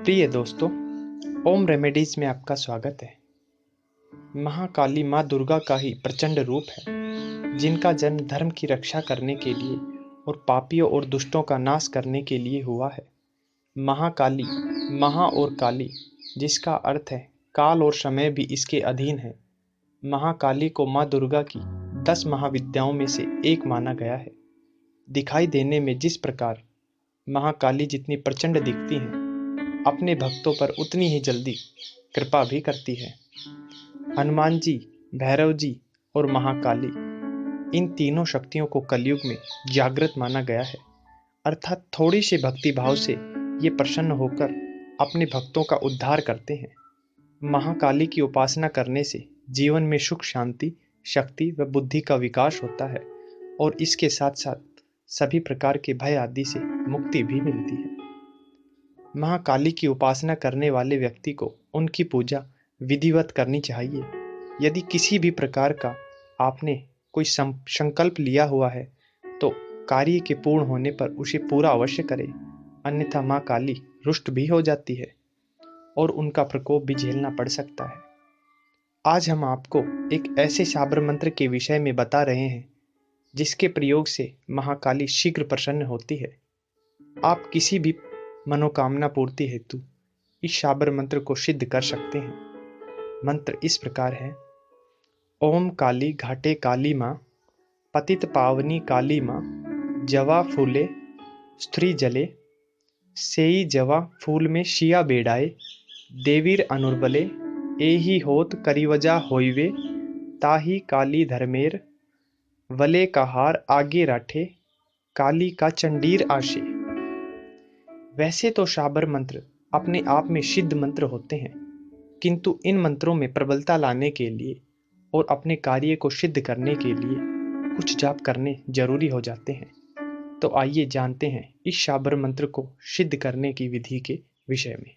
प्रिय दोस्तों, ओम रेमेडीज में आपका स्वागत है। महाकाली माँ दुर्गा का ही प्रचंड रूप है, जिनका जन्म धर्म की रक्षा करने के लिए और पापियों और दुष्टों का नाश करने के लिए हुआ है। महाकाली, महा और काली, जिसका अर्थ है काल और समय भी इसके अधीन है। महाकाली को माँ दुर्गा की 10 महाविद्याओं में से एक माना गया है। दिखाई देने में जिस प्रकार महाकाली जितनी प्रचंड दिखती हैं, अपने भक्तों पर उतनी ही जल्दी कृपा भी करती है। हनुमान जी, भैरव जी और महाकाली, इन तीनों शक्तियों को कलयुग में जागृत माना गया है, अर्थात थोड़ी सी भक्ति भाव से ये प्रसन्न होकर अपने भक्तों का उद्धार करते हैं। महाकाली की उपासना करने से जीवन में सुख, शांति, शक्ति व बुद्धि का विकास होता है और इसके साथ साथ सभी प्रकार के भय आदि से मुक्ति भी मिलती है। महाकाली की उपासना करने वाले व्यक्ति को उनकी पूजा विधिवत करनी चाहिए। यदि किसी भी प्रकार का आपने कोई संकल्प लिया हुआ है तो कार्य के पूर्ण होने पर उसे पूरा अवश्य करें, अन्यथा माँ काली रुष्ट भी हो जाती है और उनका प्रकोप भी झेलना पड़ सकता है। आज हम आपको एक ऐसे शाबर मंत्र के विषय में बता रहे हैं जिसके प्रयोग से महाकाली शीघ्र प्रसन्न होती है। आप किसी भी मनोकामना पूर्ति हेतु इस शाबर मंत्र को सिद्ध कर सकते हैं। मंत्र इस प्रकार है: ओम काली घाटे काली माँ, पतित पावनी काली माँ, जवा फूले स्त्री जले, सेई जवा फूल में शिया बेड़ाए, देवीर अनुर्बले, एही होत करिवजा होइवे, ताही काली धर्मेर, वले का हार आगे राठे, काली का चंडीर आशे। वैसे तो शाबर मंत्र अपने आप में सिद्ध मंत्र होते हैं, किंतु इन मंत्रों में प्रबलता लाने के लिए और अपने कार्य को सिद्ध करने के लिए कुछ जाप करने जरूरी हो जाते हैं। तो आइए जानते हैं इस शाबर मंत्र को सिद्ध करने की विधि के विषय में।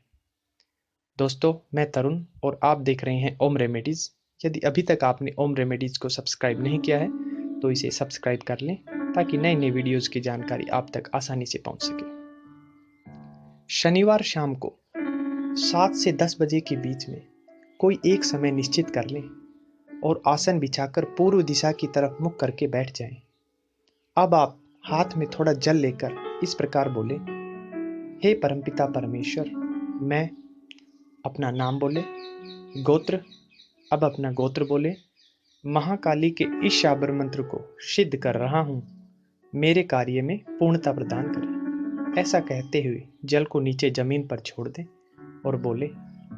दोस्तों, मैं तरुण और आप देख रहे हैं ओम रेमेडीज। यदि अभी तक आपने ओम रेमेडीज को सब्सक्राइब नहीं किया है तो इसे सब्सक्राइब कर लें, ताकि नए नए वीडियोज़ की जानकारी आप तक आसानी से पहुंच सके। शनिवार शाम को 7 से 10 बजे के बीच में कोई एक समय निश्चित कर लें और आसन बिछाकर पूर्व दिशा की तरफ मुख करके बैठ जाएं। अब आप हाथ में थोड़ा जल लेकर इस प्रकार बोले: हे परमपिता परमेश्वर, मैं अपना नाम बोले, गोत्र, अब अपना गोत्र बोले, महाकाली के इस शाबर मंत्र को सिद्ध कर रहा हूं, मेरे कार्य में पूर्णता प्रदान करें। ऐसा कहते हुए जल को नीचे जमीन पर छोड़ दें और बोले: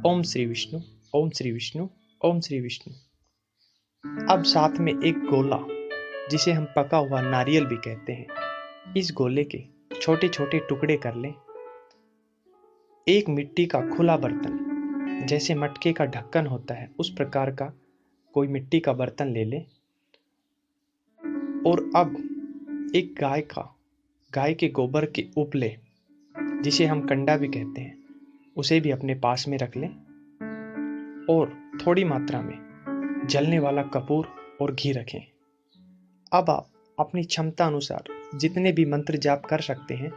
ओम श्री विष्णु, ओम श्री विष्णु, ओम श्री विष्णु। अब साथ में एक गोला, जिसे हम पका हुआ नारियल भी कहते हैं, इस गोले के छोटे छोटे टुकड़े कर लें। एक मिट्टी का खुला बर्तन, जैसे मटके का ढक्कन होता है उस प्रकार का कोई मिट्टी का बर्तन ले लें और अब एक गाय के गोबर के उपले, जिसे हम कंडा भी कहते हैं, उसे भी अपने पास में रख लें और थोड़ी मात्रा में जलने वाला कपूर और घी रखें। अब आप अपनी क्षमता अनुसार जितने भी मंत्र जाप कर सकते हैं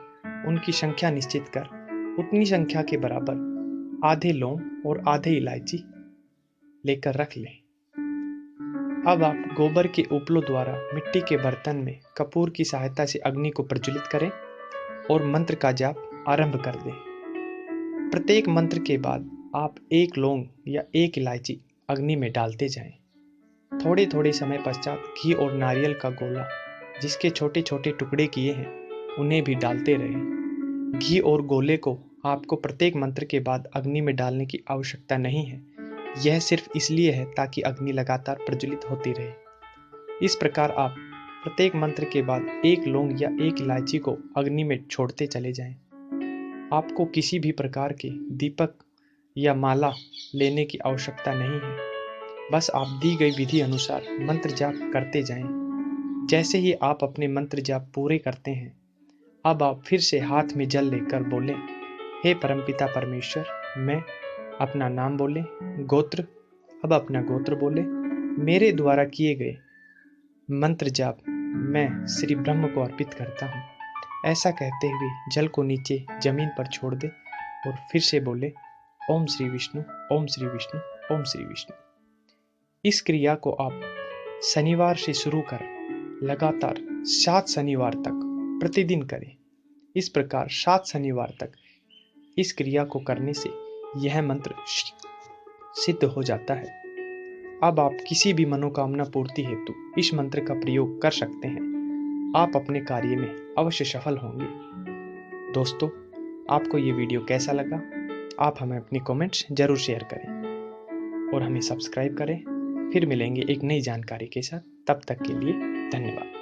उनकी संख्या निश्चित कर उतनी संख्या के बराबर आधे लौंग और आधे इलायची लेकर रख लें। अब आप गोबर के उपलों द्वारा मिट्टी के बर्तन में कपूर की सहायता से अग्नि को प्रज्वलित करें और मंत्र का जाप आरंभ कर दें। प्रत्येक मंत्र के बाद आप एक लौंग या एक इलायची अग्नि में डालते जाएं। थोड़े थोड़े समय पश्चात घी और नारियल का गोला, जिसके छोटे छोटे टुकड़े किए हैं, उन्हें भी डालते रहें। घी और गोले को आपको प्रत्येक मंत्र के बाद अग्नि में डालने की आवश्यकता नहीं है। यह सिर्फ इसलिए है ताकि अग्नि लगातार प्रज्वलित होती रहे। इस प्रकार आप प्रत्येक मंत्र के बाद एक लौंग या एक इलायची को अग्नि में छोड़ते चले जाएं। आपको किसी भी प्रकार के दीपक या माला लेने की आवश्यकता नहीं है। बस आप दी गई विधि अनुसार मंत्र जाप करते जाएं। जैसे ही आप अपने मंत्र जाप पूरे करते हैं, अब आप फिर से हाथ में जल लेकर बोले: हे परमपिता परमेश्वर, मैं अपना नाम बोले, गोत्र, अब अपना गोत्र बोले, मेरे द्वारा किए गए मंत्र जाप मैं श्री ब्रह्म को अर्पित करता हूँ। ऐसा कहते हुए जल को नीचे जमीन पर छोड़ दे और फिर से बोले ओम श्री विष्णु, ओम श्री विष्णु, ओम श्री विष्णु। इस क्रिया को आप शनिवार से शुरू कर लगातार 7 शनिवार तक प्रतिदिन करें। इस प्रकार 7 शनिवार तक इस क्रिया को करने से यह मंत्र सिद्ध हो जाता है। अब आप किसी भी मनोकामना पूर्ति हेतु इस मंत्र का प्रयोग कर सकते हैं। आप अपने कार्य में अवश्य सफल होंगे। दोस्तों, आपको ये वीडियो कैसा लगा? आप हमें अपनी कमेंट्स जरूर शेयर करें और हमें सब्सक्राइब करें। फिर मिलेंगे एक नई जानकारी के साथ। तब तक के लिए धन्यवाद।